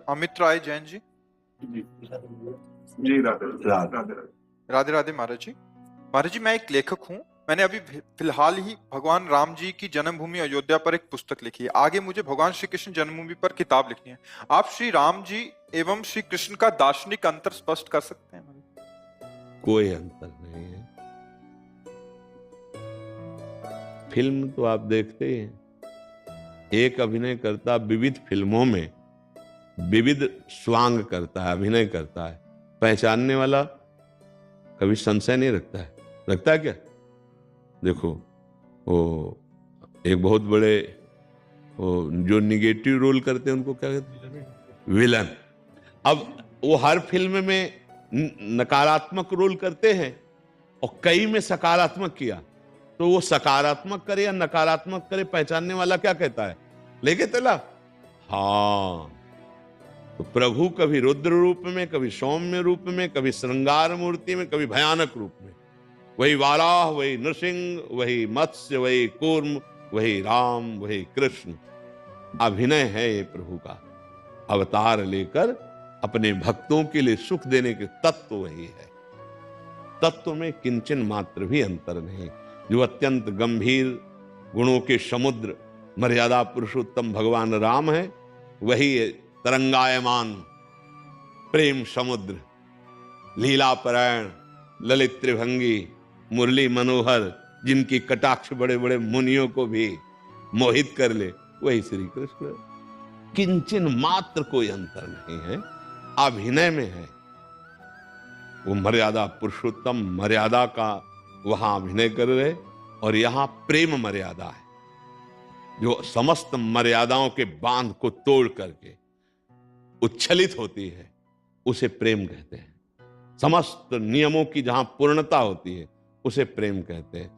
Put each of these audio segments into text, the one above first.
अमित राय जैन जी। जी जी, राधे राधे राधे। राधे राधे महाराज जी। महाराज जी, मैं एक लेखक हूँ। मैंने अभी फिलहाल ही भगवान राम जी की जन्मभूमि अयोध्या पर एक पुस्तक लिखी है। आगे मुझे भगवान श्री कृष्ण जन्मभूमि पर किताब लिखनी है। आप श्री राम जी एवं श्री कृष्ण का दार्शनिक अंतर स्पष्ट कर सकते हैं? कोई अंतर नहीं है। फिल्म तो आप देखते ही हैं, एक अभिनयकर्ता विविध फिल्मों में विविध स्वांग करता है, अभिनय करता है। पहचानने वाला कभी संशय नहीं रखता है। रखता है क्या? देखो, वो एक बहुत बड़े वो जो निगेटिव रोल करते हैं उनको क्या कहते हैं? विलन। अब वो हर फिल्म में नकारात्मक रोल करते हैं और कई में सकारात्मक किया, तो वो सकारात्मक करे या नकारात्मक करे, पहचानने वाला क्या कहता है? लेके चला। हाँ, तो प्रभु कभी रुद्र रूप में, कभी सौम्य रूप में, कभी श्रृंगार मूर्ति में, कभी भयानक रूप में। वही वाराह, वही नृसिंह, वही मत्स्य, वही कूर्म, वही राम, वही कृष्ण। अभिनय है ये प्रभु का। अवतार लेकर अपने भक्तों के लिए सुख देने के तत्व वही है। तत्व में किंचन मात्र भी अंतर नहीं। जो अत्यंत गंभीर गुणों के समुद्र मर्यादा पुरुषोत्तम भगवान राम है, वही तरंगायमान प्रेम समुद्र, लीलापरायण, ललित त्रिभंगी, मुरली मनोहर, जिनकी कटाक्ष बड़े बड़े मुनियों को भी मोहित कर ले, वही श्री कृष्ण। किंचन मात्र कोई अंतर नहीं है, अभिनय में है। वो मर्यादा पुरुषोत्तम मर्यादा का वहां अभिनय कर रहे, और यहां प्रेम मर्यादा है जो समस्त मर्यादाओं के बांध को तोड़ करके उच्छलित होती है, उसे प्रेम कहते हैं। समस्त नियमों की जहां पूर्णता होती है, उसे प्रेम कहते हैं।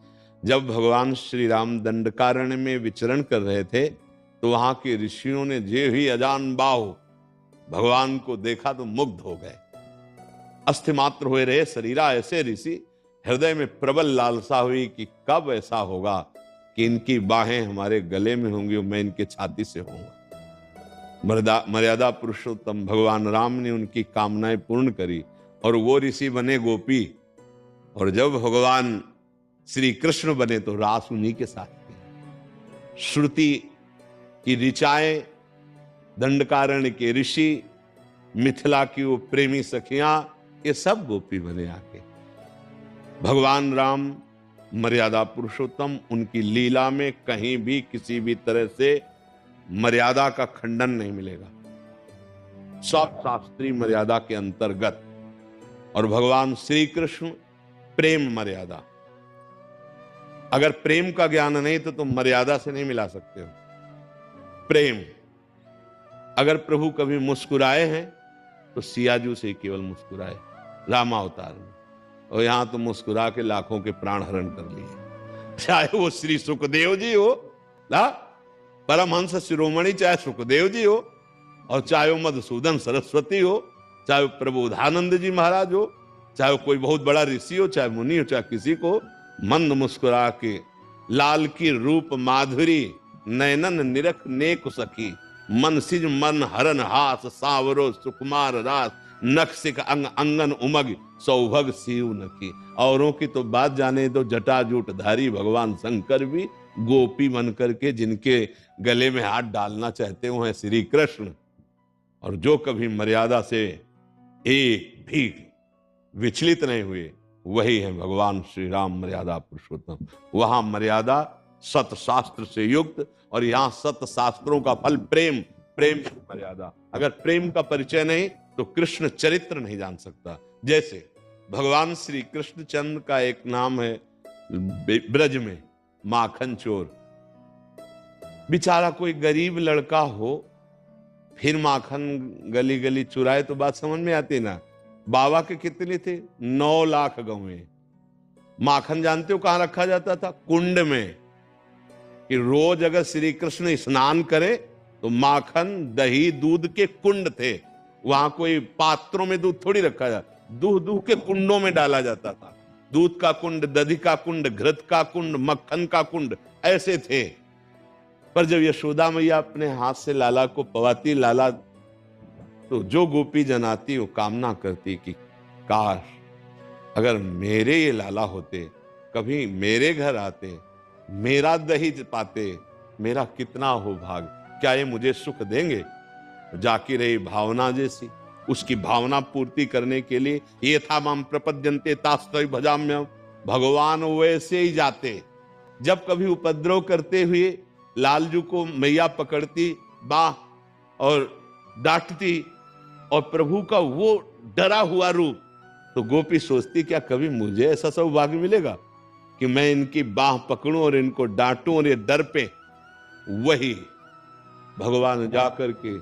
जब भगवान श्री राम दंडकारण्य में विचरण कर रहे थे, तो वहां के ऋषियों ने जे ही अजान बाहु भगवान को देखा तो मुग्ध हो गए। अस्थिमात्र हुए रहे शरीरा ऐसे ऋषि, हृदय में प्रबल लालसा हुई कि कब ऐसा होगा कि इनकी बाहें हमारे गले में होंगी और मैं इनके छाती से होऊंगा। मर्यादा पुरुषोत्तम भगवान राम ने उनकी कामनाएं पूर्ण करी और वो ऋषि बने गोपी, और जब भगवान श्री कृष्ण बने तो रास उन्हीं के साथ की। श्रुति की ऋचाएं, दंडकारण्य के ऋषि, मिथिला की वो प्रेमी सखियां, ये सब गोपी बने आके। भगवान राम मर्यादा पुरुषोत्तम, उनकी लीला में कहीं भी किसी भी तरह से मर्यादा का खंडन नहीं मिलेगा। सब शास्त्रीय मर्यादा के अंतर्गत। और भगवान श्री कृष्ण प्रेम मर्यादा। अगर प्रेम का ज्ञान नहीं तो तुम मर्यादा से नहीं मिला सकते हो। प्रेम, अगर प्रभु कभी मुस्कुराए हैं तो सियाजू से केवल मुस्कुराए रामावतार में, और यहां तो मुस्कुरा के लाखों के प्राण हरण कर लिए। चाहे वो श्री सुखदेव जी हो ना, परमहंस शिरोमणि, चाहे सुखदेव जी हो, और चाहे वो मधुसूदन सरस्वती हो, चाहे वो प्रबोधानंद जी महाराज हो, चाहे वो कोई बहुत बड़ा ऋषि हो, चाहे मुनि हो, चाहे किसी को मंद मुस्कुरा के लाल की रूप माधुरी नयनन निरख नेक सखी, मन सिज मन हरन हास सावरो सुकुमार रास, नख सिख अंग अंगन उमग सौभग सीव नखी। औरों की तो बात जाने दो, जटाजूट धारी भगवान शंकर भी गोपी बन करके जिनके गले में हाथ डालना चाहते हो हैं श्री कृष्ण। और जो कभी मर्यादा से एक भी विचलित नहीं हुए, वही है भगवान श्री राम मर्यादा पुरुषोत्तम। वहां मर्यादा सत शास्त्र से युक्त, और यहां सत शास्त्रों का फल प्रेम। प्रेम की मर्यादा। अगर प्रेम का परिचय नहीं तो कृष्ण चरित्र नहीं जान सकता। जैसे भगवान श्री कृष्ण चंद्र का एक नाम है ब्रज में माखन चोर। बेचारा कोई गरीब लड़का हो, फिर माखन गली गली चुराए तो बात समझ में आती ना। बाबा के कितने थे? 9 लाख गौएं। माखन जानते हो कहां रखा जाता था? कुंड में। कि रोज अगर श्री कृष्ण स्नान करे तो माखन दही दूध के कुंड थे, वहां कोई पात्रों में दूध थोड़ी रखा जाता, दूध के कुंडों में डाला जाता था। दूध का कुंड, दधी का कुंड, घृत का कुंड, मक्खन का कुंड, ऐसे थे। पर जब यशोदा मैया अपने हाथ से लाला को पवाती, लाला तो जो गोपी जन आती वो कामना करती कि काश अगर मेरे ये लाला होते, कभी मेरे घर आते, मेरा दही पाते, मेरा कितना हो भाग, क्या ये मुझे सुख देंगे? जाकी रही भावना जैसी, उसकी भावना पूर्ति करने के लिए ये था माम प्रपद्यन्ते तास्तै भजाम्यहम्, भगवान वैसे ही जाते। जब कभी उपद्रव करते हुए लालजू को मैया पकड़ती बाह और डांटती और प्रभु का वो डरा हुआ रूप, तो गोपी सोचती क्या कभी मुझे ऐसा सौभाग्य मिलेगा कि मैं इनकी बाह पकड़ूं और इनको डांटूं और ये डर पे। वही भगवान जाकर के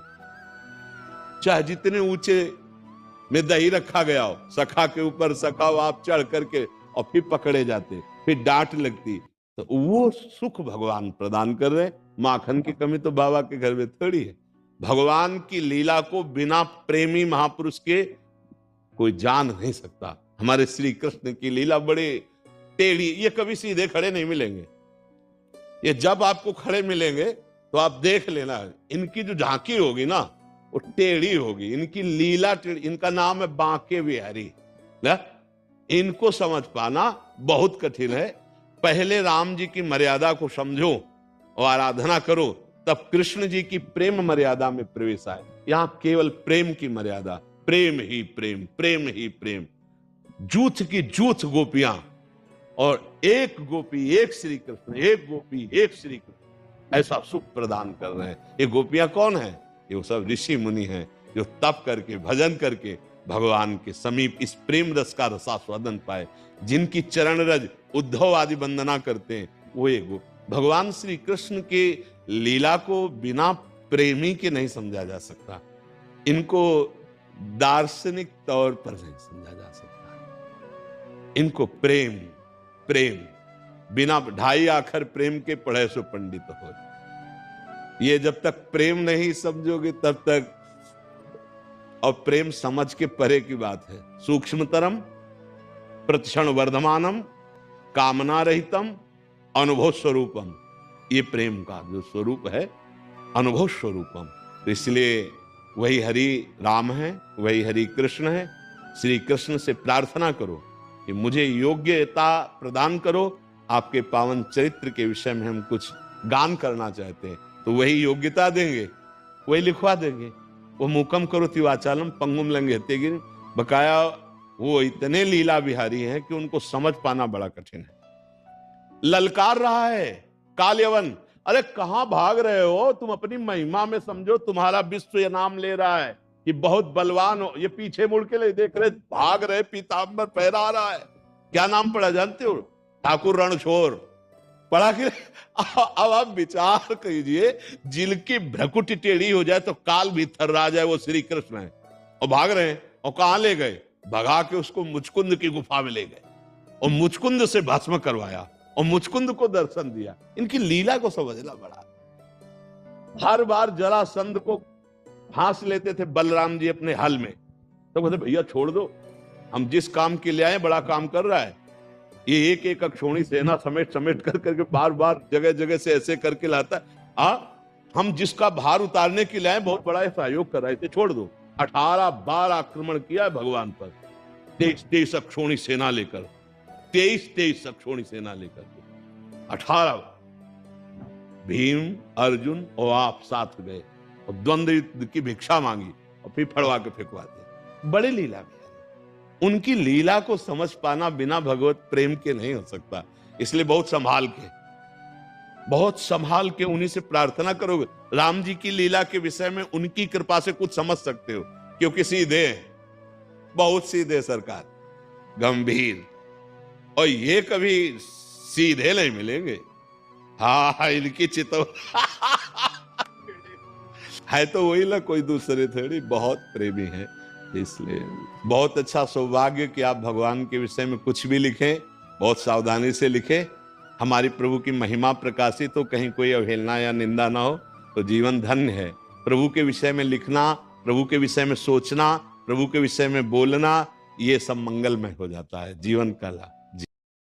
चाहे जितने ऊंचे में दही रखा गया हो, सखा के ऊपर सखा आप चढ़ करके और फिर पकड़े जाते, फिर डांट लगती, तो वो सुख भगवान प्रदान कर रहे। माखन की कमी तो बाबा के घर में थोड़ी है। भगवान की लीला को बिना प्रेमी महापुरुष के कोई जान नहीं सकता। हमारे श्री कृष्ण की लीला बड़े टेढ़ी, ये कभी सीधे खड़े नहीं मिलेंगे। ये जब आपको खड़े मिलेंगे तो आप देख लेना, इनकी जो झांकी होगी ना वो टेढ़ी होगी, इनकी लीला टेढ़ी। इनका नाम है बांके बिहारी ना, इनको समझ पाना बहुत कठिन है। पहले राम जी की मर्यादा को समझो और आराधना करो, तब कृष्ण जी की प्रेम मर्यादा में प्रवेश आए। यहां केवल प्रेम की मर्यादा, प्रेम ही प्रेम, प्रेम ही प्रेम। जूथ की जूथ गोपियां और एक गोपी एक श्री कृष्ण, एक गोपी एक श्री कृष्ण, ऐसा सुख प्रदान कर रहे हैं। ये गोपियां कौन है? ये वो सब ऋषि मुनि हैं जो तप करके भजन करके भगवान के समीप इस प्रेम रस का रसास्वादन पाए। जिनकी चरण रज उद्धव आदि वंदना करते हैं वो एक भगवान श्री कृष्ण के लीला को बिना प्रेमी के नहीं समझा जा सकता। इनको दार्शनिक तौर पर नहीं समझा जा सकता। इनको प्रेम प्रेम बिना ढाई आखर प्रेम के पढ़े सो पंडित हो। ये जब तक प्रेम नहीं समझोगे तब तक, और प्रेम समझ के परे की बात है। सूक्ष्मतरम प्रतिक्षण वर्धमानम कामना रहितम अनुभव स्वरूपम, ये प्रेम का जो स्वरूप है अनुभव स्वरूपम। तो इसलिए वही हरि राम है, वही हरि कृष्ण है। श्री कृष्ण से प्रार्थना करो कि मुझे योग्यता प्रदान करो, आपके पावन चरित्र के विषय में हम कुछ गान करना चाहते हैं, तो वही योग्यता देंगे, वही लिखवा देंगे। वो मुकम करोति वाचालम पंगुम लंघयते गिरिम, बकाया वो इतने लीला बिहारी हैं कि उनको समझ पाना बड़ा कठिन है। ललकार रहा है काल्यवन, अरे कहां भाग रहे हो तुम? अपनी महिमा में समझो, तुम्हारा विश्व ये नाम ले रहा है कि बहुत बलवान हो। ये पीछे मुड़ के ले देख रहे, भाग रहे, पीतांबर पहरा रहा है। क्या नाम पड़ा जानते हो? ठाकुर रणछोड़ पढ़ा के। अब आप विचार कीजिए, जिनकी भ्रकुटी टेढ़ी हो जाए तो काल भी थर्रा जाए, वो श्री कृष्ण है और भाग रहे हैं। और कहां ले गए? भगा के उसको मुचकुंद की गुफा में ले गए और मुचकुंद से भस्म करवाया और मुचकुंद को दर्शन दिया। इनकी लीला को समझना बड़ा। हर बार जरासंध को फांस लेते थे बलराम जी अपने हल में, तो कहते भैया छोड़ दो, हम जिस काम के लिए आए बड़ा काम कर रहा है। ये एक एक अक्षोणी सेना समेट समेट कर करके बार बार जगह जगह से ऐसे करके लाता है। हम जिसका भार उतारने के लिए आए बहुत बड़ा सहयोग कर रहे थे, छोड़ दो। 18 बार आक्रमण किया है भगवान पर, 23 अक्षोणी सेना लेकर, 23 अक्षोणी सेना लेकर, 18 भीम अर्जुन और आप साथ गए और द्वंद्व युद्ध की भिक्षा मांगी और फिर फड़वा के फेंकवा दिया। बड़ी लीला में उनकी लीला को समझ पाना बिना भगवत प्रेम के नहीं हो सकता। इसलिए बहुत संभाल के उन्हीं से प्रार्थना करोगे। राम जी की लीला के विषय में उनकी कृपा से कुछ समझ सकते हो, क्योंकि सीधे हैं, बहुत सीधे सरकार, गंभीर, और ये कभी सीधे नहीं मिलेंगे। हाँ इनकी चितो है तो वही ना, कोई दूसरे थोड़ी, बहुत प्रेमी है। इसलिए बहुत अच्छा सौभाग्य कि आप भगवान के विषय में कुछ भी लिखें, बहुत सावधानी से लिखें। हमारी प्रभु की महिमा प्रकाशित हो, कहीं कोई अवहेलना या निंदा ना हो, तो जीवन धन्य है। प्रभु के विषय में लिखना, प्रभु के विषय में सोचना, प्रभु के विषय में बोलना, ये सब मंगलमय हो जाता है जीवन का लाभ।